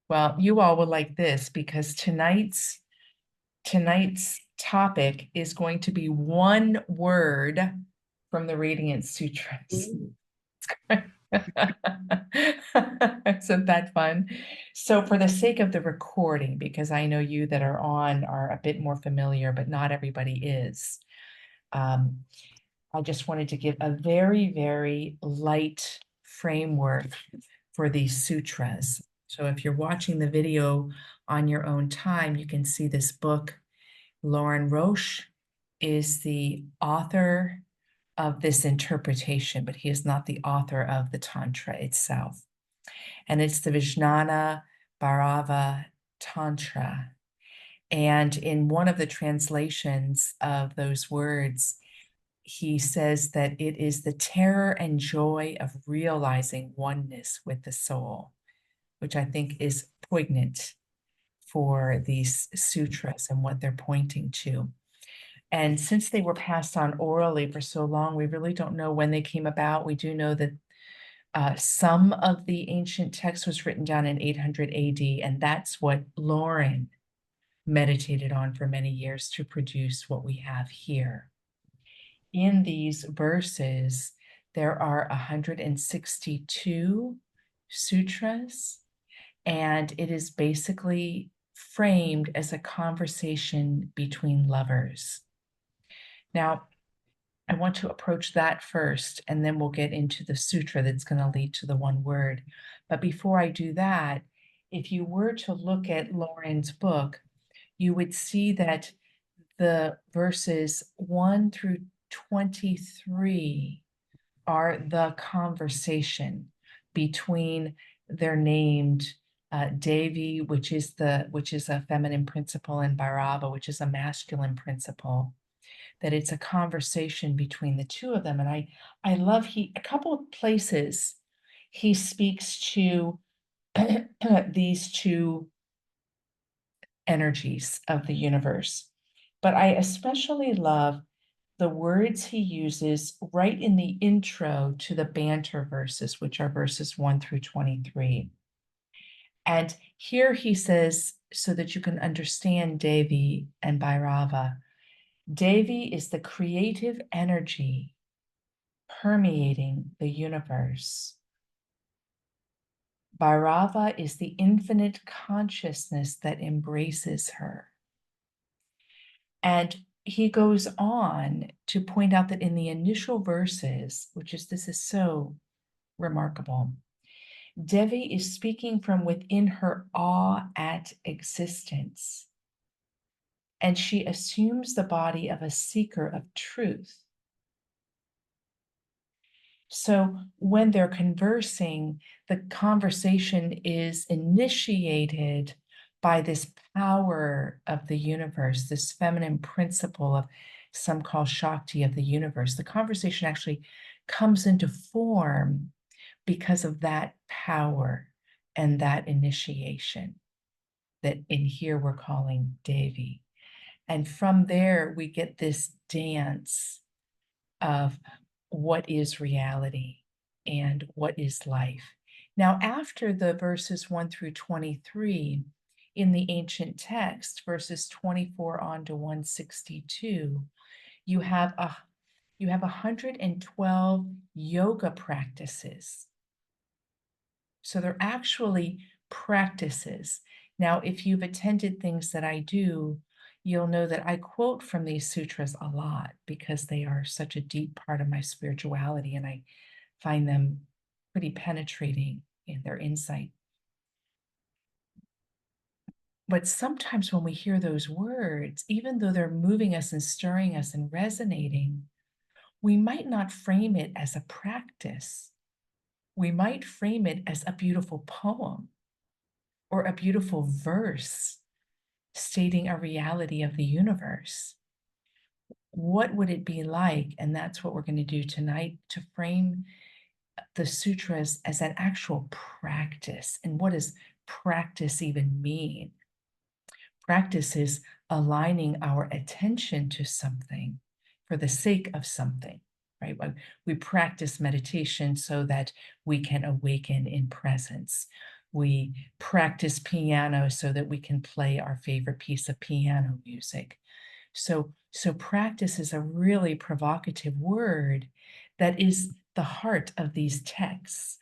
Well, you all will like this because tonight's topic is going to be one word from the Radiant Sutras. Isn't that fun? So for the sake of the recording, because I know you that are on are a bit more familiar, but not everybody is. I just wanted to give a very, very light framework for these sutras. So if you're watching the video on your own time, you can see this book. Lauren Roche is the author of this interpretation, but he is not the author of the Tantra itself. And it's the Vijnana Bhairava Tantra. And in one of the translations of those words, he says that it is the terror and joy of realizing oneness with the soul, which I think is poignant for these sutras and what they're pointing to. And since they were passed on orally for so long, we really don't know when they came about. We do know that some of the ancient text was written down in 800 AD, and that's what Lauren meditated on for many years to produce what we have here. In these verses, there are 162 sutras, and it is basically framed as a conversation between lovers. Now, I want to approach that first, and then we'll get into the sutra that's going to lead to the one word. But before I do that, if you were to look at Lauren's book, you would see that the verses 1 through 23 are the conversation between their named Devi, which is a feminine principle, and Bhairava, which is a masculine principle. That it's a conversation between the two of them. And I love a couple of places he speaks to these two energies of the universe. But I especially love the words he uses right in the intro to the banter verses, which are verses 1 through 23. And here he says, so that you can understand Devi and Bhairava, Devi is the creative energy permeating the universe. Bhairava is the infinite consciousness that embraces her. And he goes on to point out that in the initial verses, this is so remarkable, Devi is speaking from within her awe at existence. And she assumes the body of a seeker of truth. So when they're conversing, the conversation is initiated by this power of the universe, this feminine principle of some call Shakti of the universe. The conversation actually comes into form because of that power and that initiation that in here we're calling Devi. And from there, we get this dance of what is reality and what is life. Now, after the verses 1 through 23, in the ancient text, verses 24 on to 162, you have 112 yoga practices. So they're actually practices. Now, if you've attended things that I do, you'll know that I quote from these sutras a lot because they are such a deep part of my spirituality, and I find them pretty penetrating in their insight. But sometimes when we hear those words, even though they're moving us and stirring us and resonating, we might not frame it as a practice. We might frame it as a beautiful poem or a beautiful verse stating a reality of the universe. What would it be like? And that's what we're going to do tonight, to frame the sutras as an actual practice. And what does practice even mean? Practice is aligning our attention to something for the sake of something, right? We practice meditation so that we can awaken in presence. We practice piano so that we can play our favorite piece of piano music. So practice is a really provocative word that is the heart of these texts.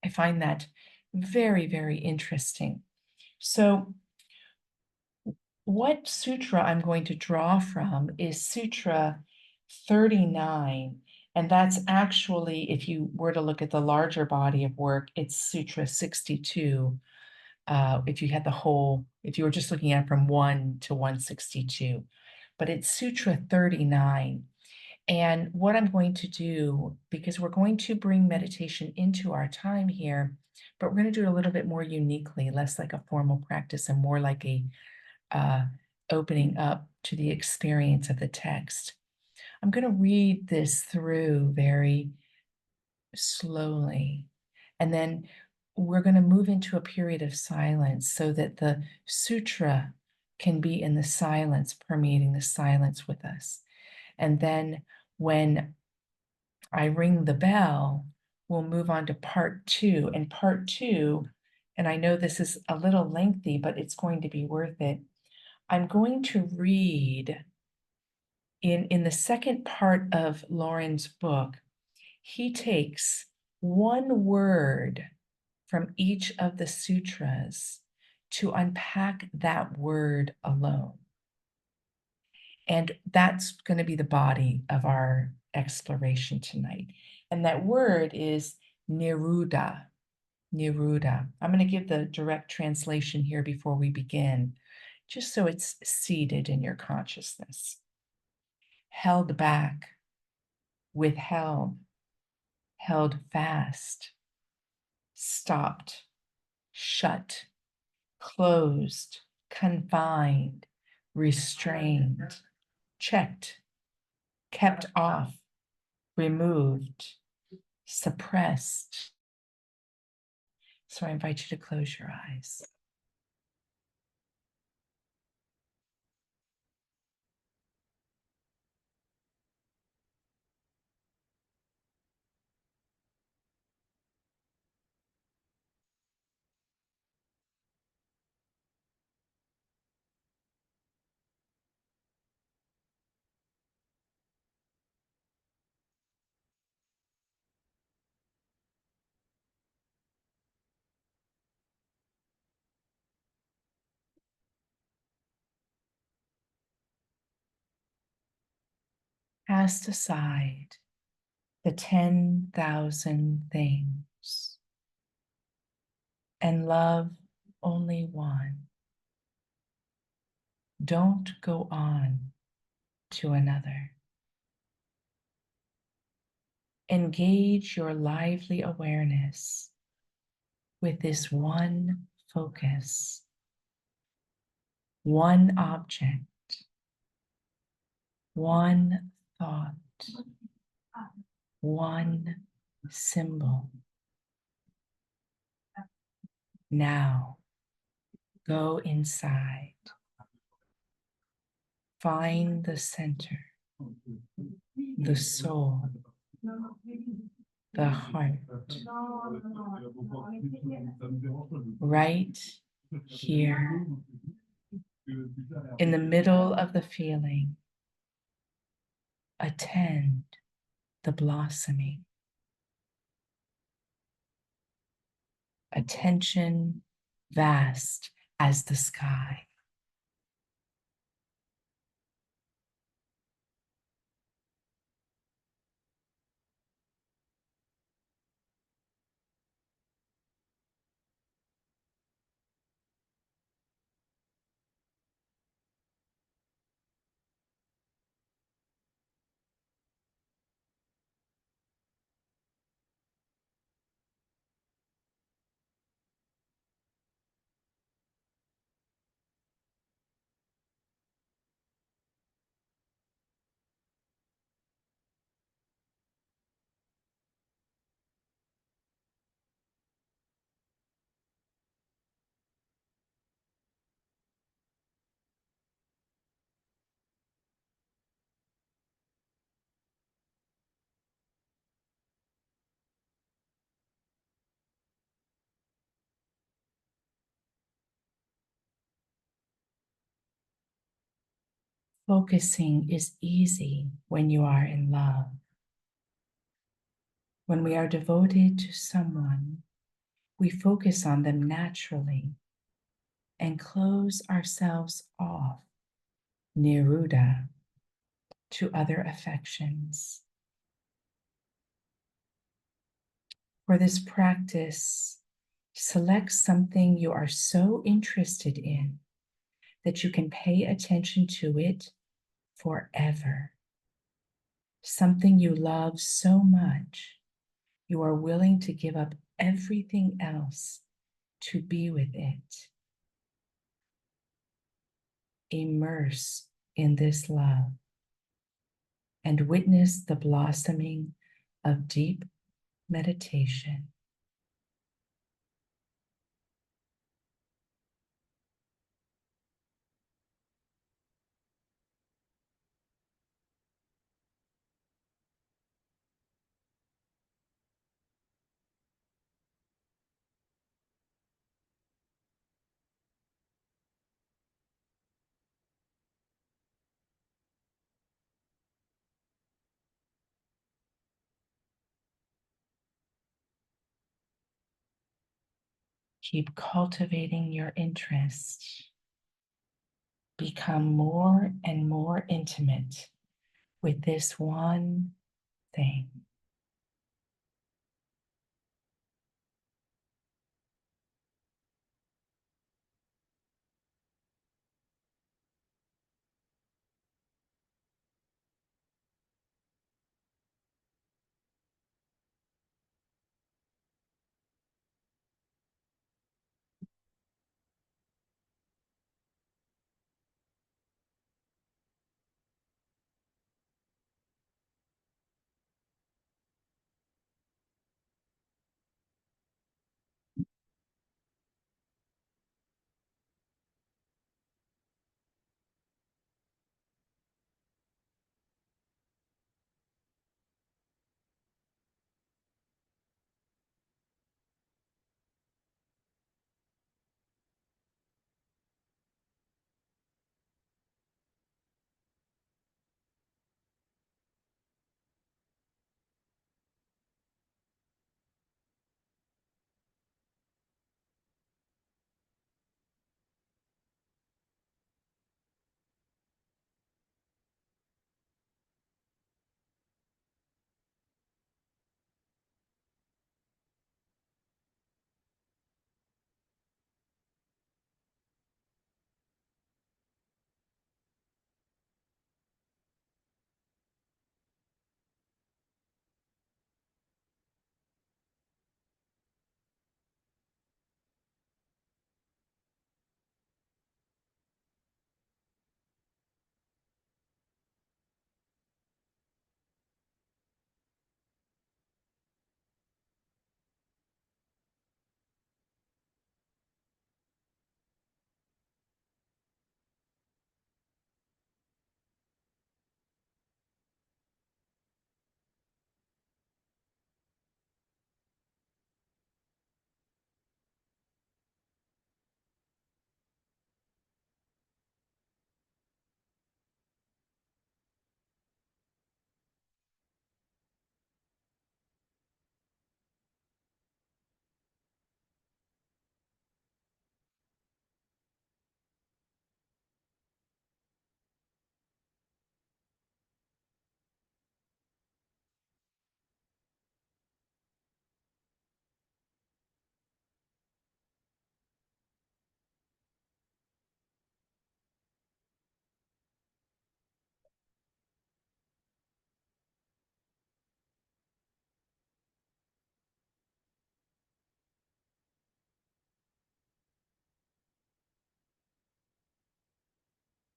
I find that very, very interesting. So what sutra I'm going to draw from is Sutra 39. And that's actually, if you were to look at the larger body of work, it's Sutra 62. If you had the whole, if you were just looking at it from 1 to 162. But it's Sutra 39. And what I'm going to do, because we're going to bring meditation into our time here, but we're going to do it a little bit more uniquely, less like a formal practice and more like a opening up to the experience of the text. I'm going to read this through very slowly, and then we're going to move into a period of silence so that the sutra can be in the silence, permeating the silence with us. And then when I ring the bell, we'll move on to part two. And part two, and I know this is a little lengthy, but it's going to be worth it. I'm going to read in the second part of Lauren's book, he takes one word from each of the sutras to unpack that word alone. And that's going to be the body of our exploration tonight. And that word is Nisruddha. Nisruddha. I'm going to give the direct translation here before we begin, just so it's seated in your consciousness. Held back, withheld, held fast, stopped, shut, closed, confined, restrained, checked, kept off, removed, suppressed. So I invite you to close your eyes. Cast aside the 10,000 things and love only one. Don't go on to another. Engage your lively awareness with this one focus, one object, one thought, one symbol. Now, go inside. Find the center, the soul, the heart. Right here, in the middle of the feeling, attend the blossoming. Attention vast as the sky. Focusing is easy when you are in love. When we are devoted to someone, we focus on them naturally and close ourselves off, Nisruddha, to other affections. For this practice, select something you are so interested in that you can pay attention to it forever. Something you love so much, you are willing to give up everything else to be with it. Immerse in this love and witness the blossoming of deep meditation. Keep cultivating your interest. Become more and more intimate with this one thing.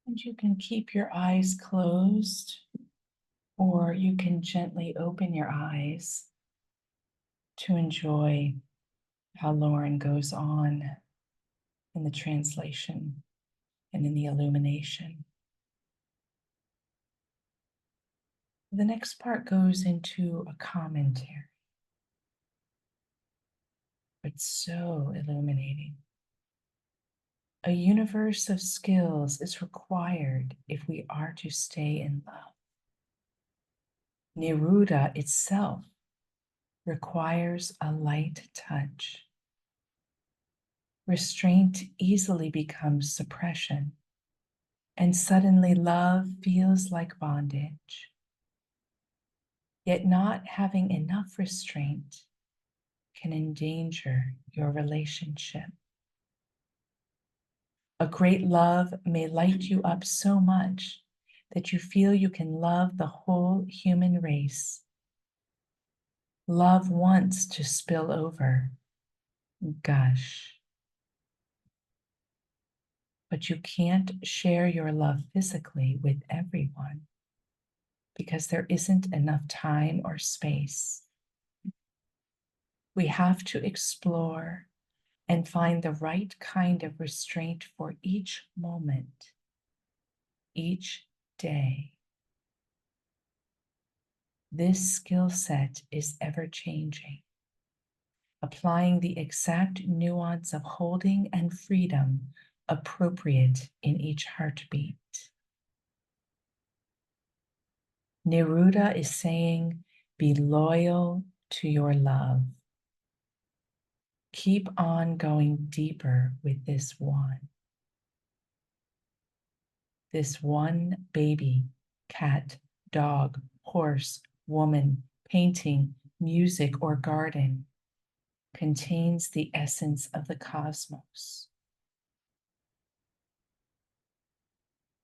And you can keep your eyes closed, or you can gently open your eyes to enjoy how Lauren goes on in the translation and in the illumination. The next part goes into a commentary. It's so illuminating. A universe of skills is required if we are to stay in love. Nisruddha itself requires a light touch. Restraint easily becomes suppression, and suddenly love feels like bondage. Yet not having enough restraint can endanger your relationship. A great love may light you up so much that you feel you can love the whole human race. Love wants to spill over, gush. But you can't share your love physically with everyone because there isn't enough time or space. We have to explore and find the right kind of restraint for each moment, each day. This skill set is ever changing, applying the exact nuance of holding and freedom appropriate in each heartbeat. Nisruddha is saying, be loyal to your love. Keep on going deeper with this one baby, cat, dog, horse, woman, painting, music, or garden contains the essence of the cosmos.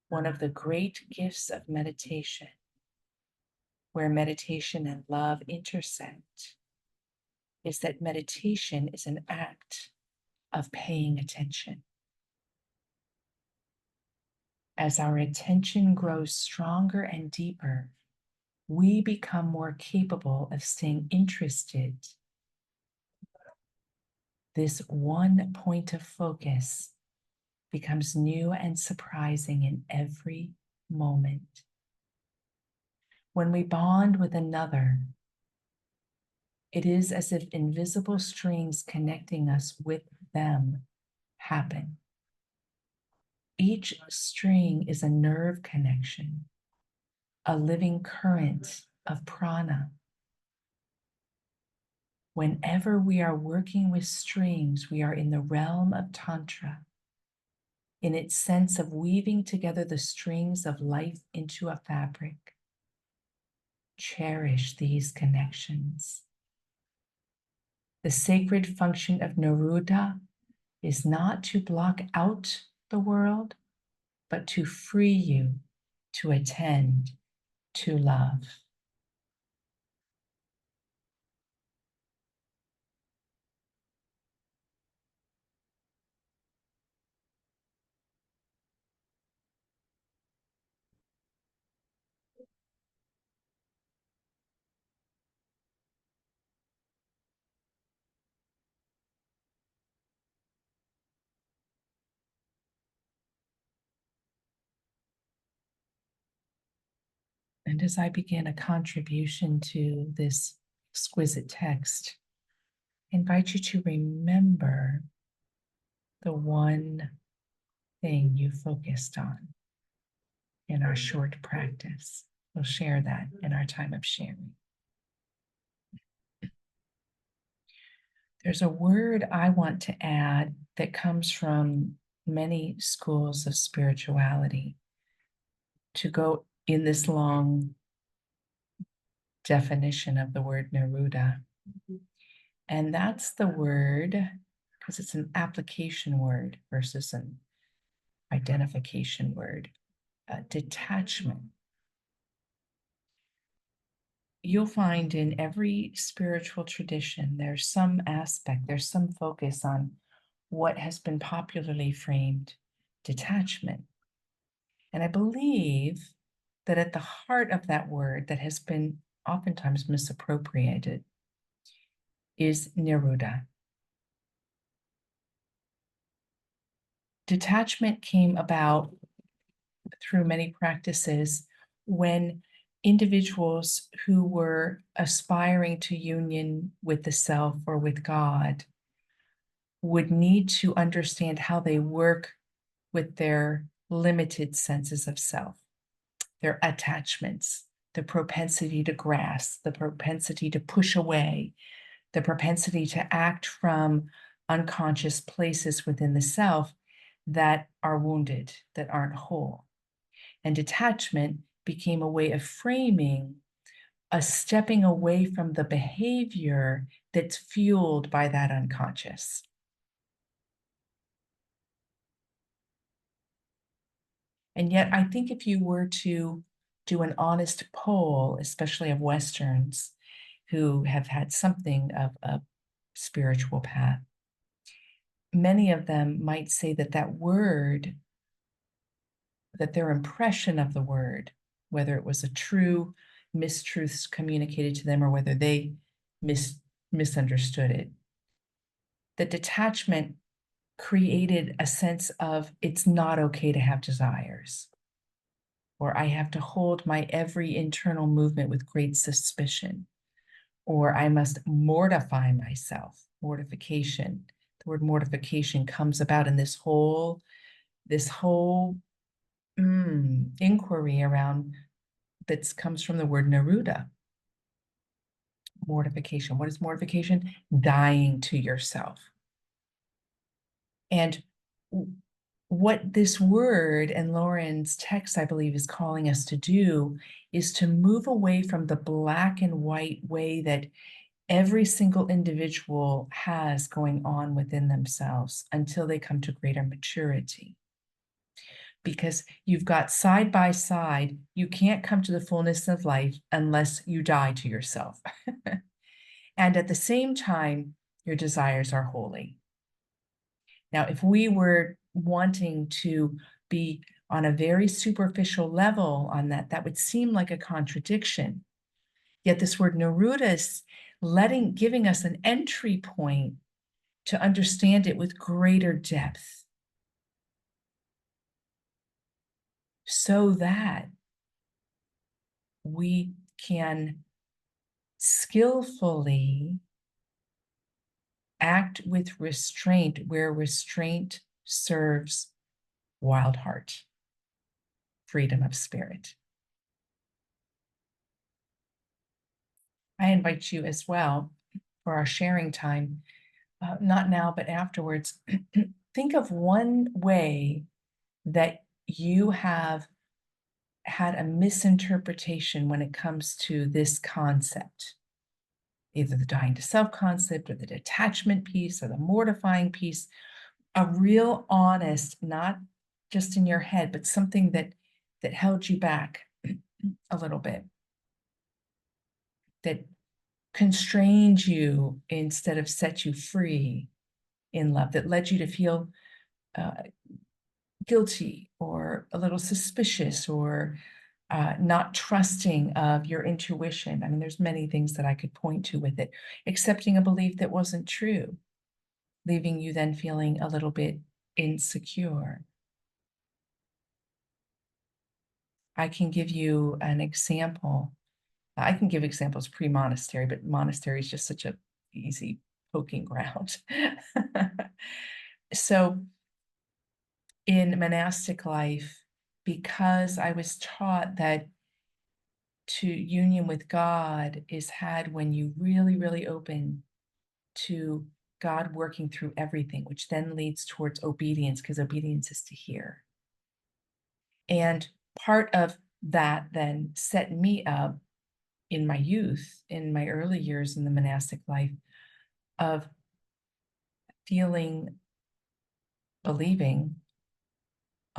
One of the great gifts of meditation, where meditation and love intersect, is that meditation is an act of paying attention. As our attention grows stronger and deeper, we become more capable of staying interested. This one point of focus becomes new and surprising in every moment. When we bond with another, it is as if invisible strings connecting us with them happen. Each string is a nerve connection, a living current of prana. Whenever we are working with strings, we are in the realm of Tantra, in its sense of weaving together the strings of life into a fabric. Cherish these connections. The sacred function of Nisruddha is not to block out the world, but to free you to attend to love. And as I begin a contribution to this exquisite text, I invite you to remember the one thing you focused on in our short practice. We'll share that in our time of sharing. There's a word I want to add that comes from many schools of spirituality to go in this long definition of the word Nisruddha. And that's the word, because it's an application word versus an identification word, detachment. You'll find in every spiritual tradition, there's some aspect, there's some focus on what has been popularly framed detachment. And I believe that at the heart of that word that has been oftentimes misappropriated is Nisruddha. Detachment came about through many practices when individuals who were aspiring to union with the self or with God would need to understand how they work with their limited senses of self, their attachments, the propensity to grasp, the propensity to push away, the propensity to act from unconscious places within the self that are wounded, that aren't whole. And detachment became a way of framing a stepping away from the behavior that's fueled by that unconscious. And yet, I think if you were to do an honest poll, especially of Westerns who have had something of a spiritual path, many of them might say that that word, that their impression of the word, whether it was a true mistruths communicated to them or whether they misunderstood it, that detachment created a sense of it's not okay to have desires, or I have to hold my every internal movement with great suspicion, or I must mortify myself. Mortification. The word mortification comes about in this whole inquiry around that comes from the word Neruda. Mortification. What is mortification? Dying to yourself. And what this word and Lauren's text, I believe, is calling us to do is to move away from the black and white way that every single individual has going on within themselves until they come to greater maturity. Because you've got side by side, you can't come to the fullness of life unless you die to yourself. And at the same time, your desires are holy. Now, if we were wanting to be on a very superficial level on that, that would seem like a contradiction. Yet this word Neruda is giving us an entry point to understand it with greater depth, so that we can skillfully act with restraint where restraint serves wild heart, freedom of spirit. I invite you as well for our sharing time, not now, but afterwards. Think of one way that you have had a misinterpretation when it comes to this concept, either the dying to self concept or the detachment piece or the mortifying piece, a real honest, not just in your head, but something that held you back a little bit, that constrained you instead of set you free in love, that led you to feel guilty or a little suspicious or not trusting of your intuition. I mean, there's many things that I could point to with it. Accepting a belief that wasn't true, leaving you then feeling a little bit insecure. I can give you an example. I can give examples pre-monastery, but monastery is just such a easy poking ground. So in monastic life, because I was taught that to union with God is had when you really, really open to God working through everything, which then leads towards obedience, because obedience is to hear. And part of that then set me up in my youth, in my early years in the monastic life, of feeling, believing,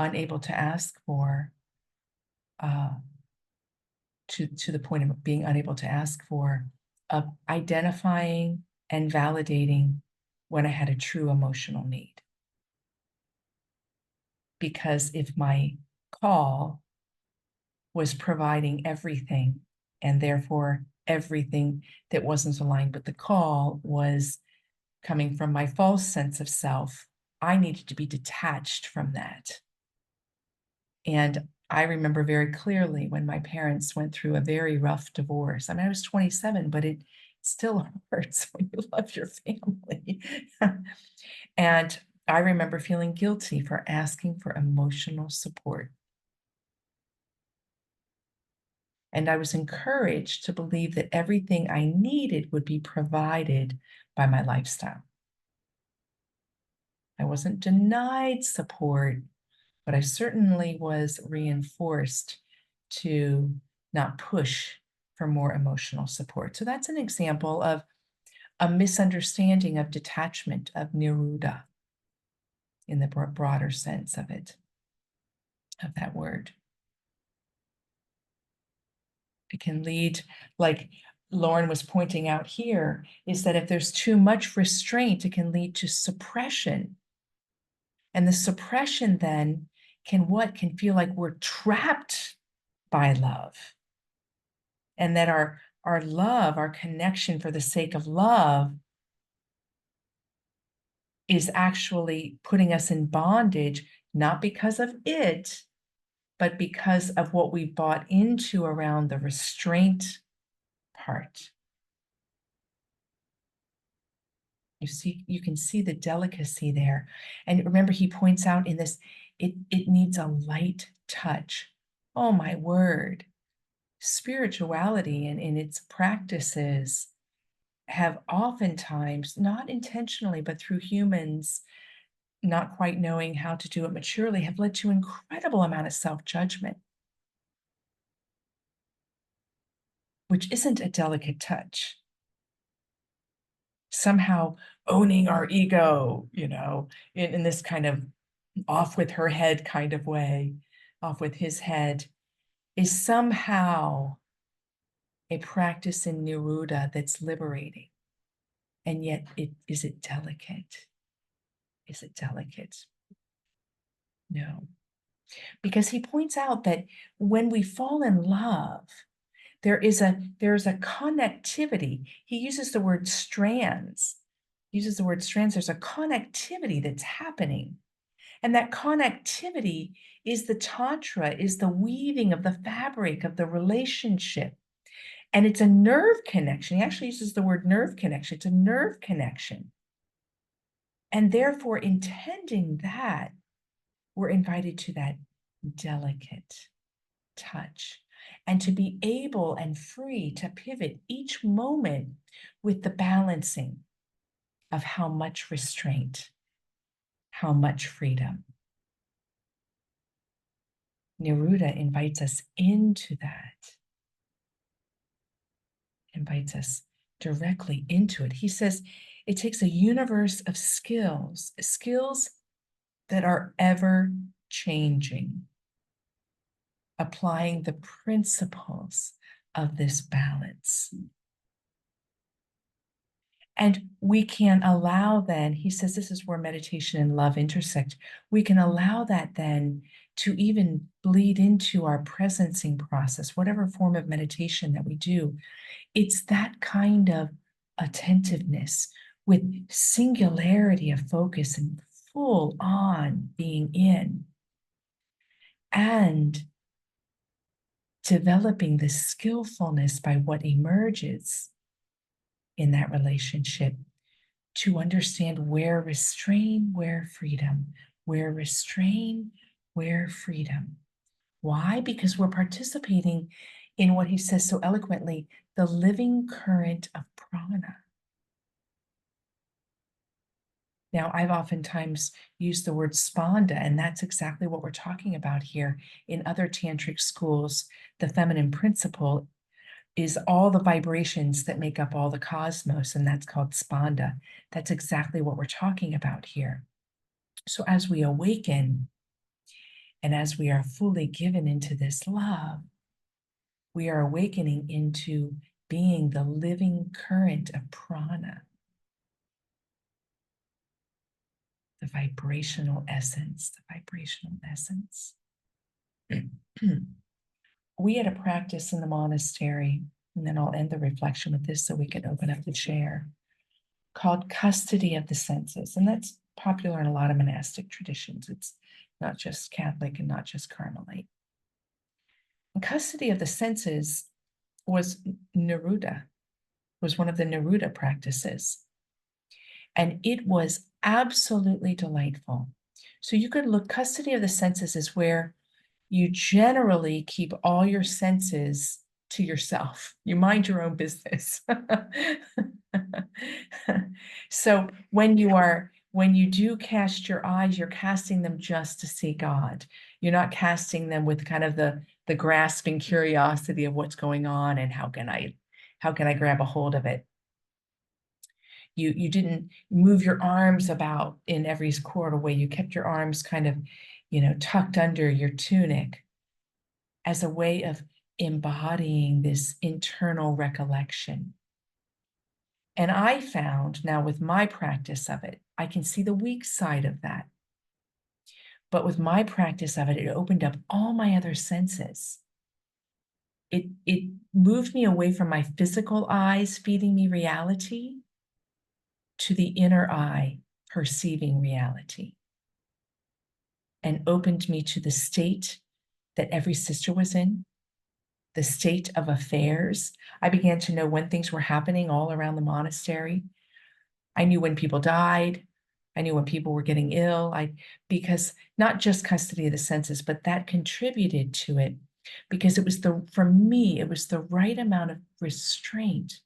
unable to ask for, to the point of being unable to ask for, of identifying and validating when I had a true emotional need. Because if my call was providing everything, and therefore everything that wasn't aligned with the call was coming from my false sense of self, I needed to be detached from that. And I remember very clearly when my parents went through a very rough divorce. I mean, I was 27, but it still hurts when you love your family. And I remember feeling guilty for asking for emotional support. And I was encouraged to believe that everything I needed would be provided by my lifestyle. I wasn't denied support, but I certainly was reinforced to not push for more emotional support. So that's an example of a misunderstanding of detachment, of Nisruddha, in the broader sense of it, of that word. It can lead, like Lauren was pointing out here, is that if there's too much restraint, it can lead to suppression. And the suppression then can feel like we're trapped by love. And that our love, our connection for the sake of love, is actually putting us in bondage, not because of it, but because of what we bought into around the restraint part. You can see the delicacy there. And remember, he points out in this, it needs a light touch. Oh my word. Spirituality and in its practices have oftentimes, not intentionally, but through humans not quite knowing how to do it maturely, have led to incredible amount of self-judgment, which isn't a delicate touch. Somehow owning our ego, in this kind of off with her head kind of way, off with his head, is somehow a practice in Nisruddha that's liberating. And yet, is it delicate? Is it delicate? No. Because he points out that when we fall in love, there's a connectivity. He uses the word strands. There's a connectivity that's happening. And that connectivity is the tantra, is the weaving of the fabric of the relationship. And it's a nerve connection. He actually uses the word nerve connection. It's a nerve connection. And therefore, intending that, we're invited to that delicate touch and to be able and free to pivot each moment with the balancing of how much restraint, how much freedom. Nisruddha invites us into that, invites us directly into it. He says it takes a universe of skills that are ever changing, applying the principles of this balance. And we can allow then, he says this is where meditation and love intersect. We can allow that then to even bleed into our presencing process, whatever form of meditation that we do. It's that kind of attentiveness with singularity of focus and full on being in, and developing the skillfulness by what emerges in that relationship to understand where restrain, where freedom, where restrain, where freedom. Why? Because we're participating in what he says so eloquently, the living current of prana. Now, I've oftentimes used the word spanda, and that's exactly what we're talking about here. In other tantric schools, the feminine principle is all the vibrations that make up all the cosmos, and that's called spanda. That's exactly what we're talking about here. So as we awaken, and as we are fully given into this love, we are awakening into being the living current of prana, the vibrational essence, We had a practice in the monastery, and then I'll end the reflection with this so we can open up the chair, called custody of the senses. And that's popular in a lot of monastic traditions. It's not just Catholic and not just Carmelite. And custody of the senses was Nisruddha, was one of the Nisruddha practices. And it was absolutely delightful. So you could look, custody of the senses is where you generally keep all your senses to yourself. You mind your own business. So when you do cast your eyes, you're casting them just to see God. You're not casting them with kind of the grasping curiosity of what's going on and how can I grab a hold of it. You didn't move your arms about in every quarter way. You kept your arms kind of, tucked under your tunic as a way of embodying this internal recollection. And I found now with my practice of it, I can see the weak side of that. But with my practice of it, it opened up all my other senses. It moved me away from my physical eyes feeding me reality to the inner eye perceiving reality, and opened me to the state that every sister was in, the state of affairs. I began to know when things were happening all around the monastery. I knew when people died. I knew when people were getting ill. Because not just custody of the senses, but that contributed to it, because for me, it was the right amount of restraint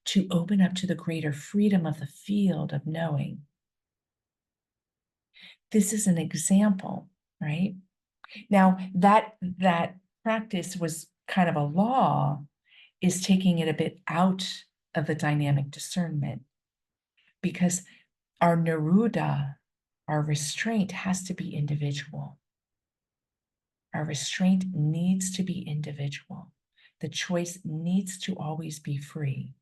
to open up to the greater freedom of the field of knowing. This is an example, right? Now, that practice was kind of a law, is taking it a bit out of the dynamic discernment, because our Nisruddha, our restraint, has to be individual. Our restraint needs to be individual. The choice needs to always be free.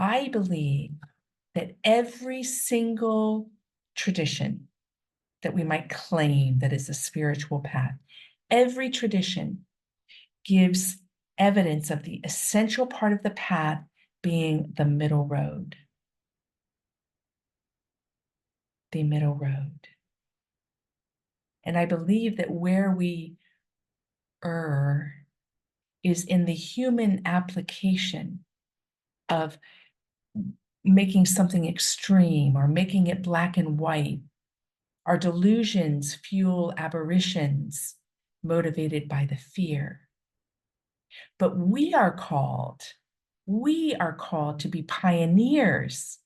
I believe that every single tradition that we might claim that is a spiritual path, every tradition gives evidence of the essential part of the path being the middle road. The middle road. And I believe that where we err is in the human application of making something extreme or making it black and white. Our delusions fuel aberrations motivated by the fear. But we are called to be pioneers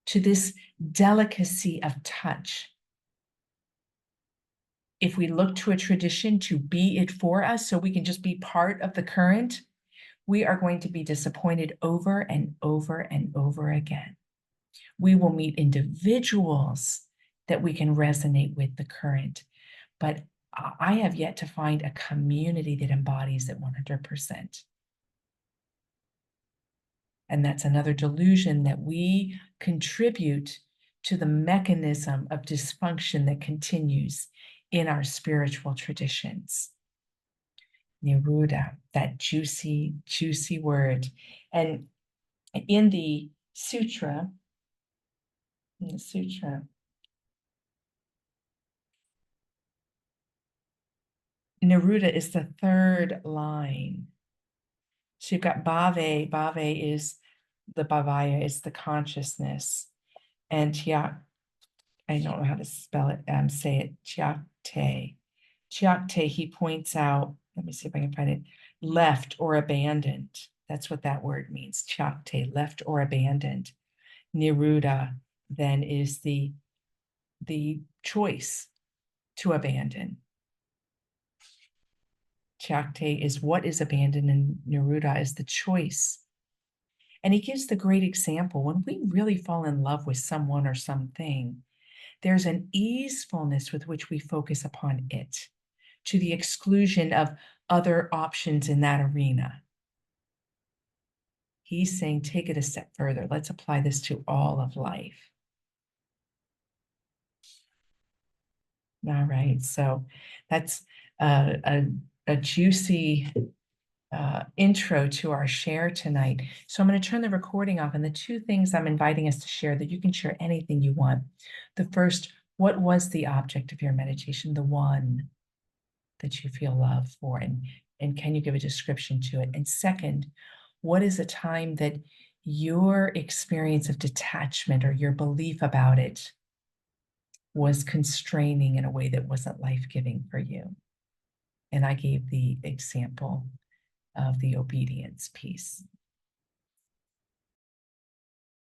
to this delicacy of touch. If we look to a tradition to be it for us so we can just be part of the current, we are going to be disappointed over and over and over again. We will meet individuals that we can resonate with the current, but I have yet to find a community that embodies it 100%. And that's another delusion, that we contribute to the mechanism of dysfunction that continues in our spiritual traditions. Nisruddha, that juicy, juicy word. And in the sutra, Nisruddha is the third line. So you've got bhave. Bhave is the bhavaya, is the consciousness. And tyak, I don't know how to spell it, say it, tyakte. Tyakte, he points out, let me see if I can find it, left or abandoned. That's what that word means, tyakte, left or abandoned. Nisruddha then is the choice to abandon. Tyakte is what is abandoned, and Nisruddha is the choice. And he gives the great example. When we really fall in love with someone or something, there's an easefulness with which we focus upon it, to the exclusion of other options in that arena. He's saying, take it a step further. Let's apply this to all of life. All right, so that's a juicy intro to our share tonight. So I'm going to turn the recording off, and the two things I'm inviting us to share, that you can share anything you want. The first, what was the object of your meditation, the one that you feel love for, and can you give a description to it? And second, what is a time that your experience of detachment or your belief about it was constraining in a way that wasn't life-giving for you. And I gave the example of the obedience piece.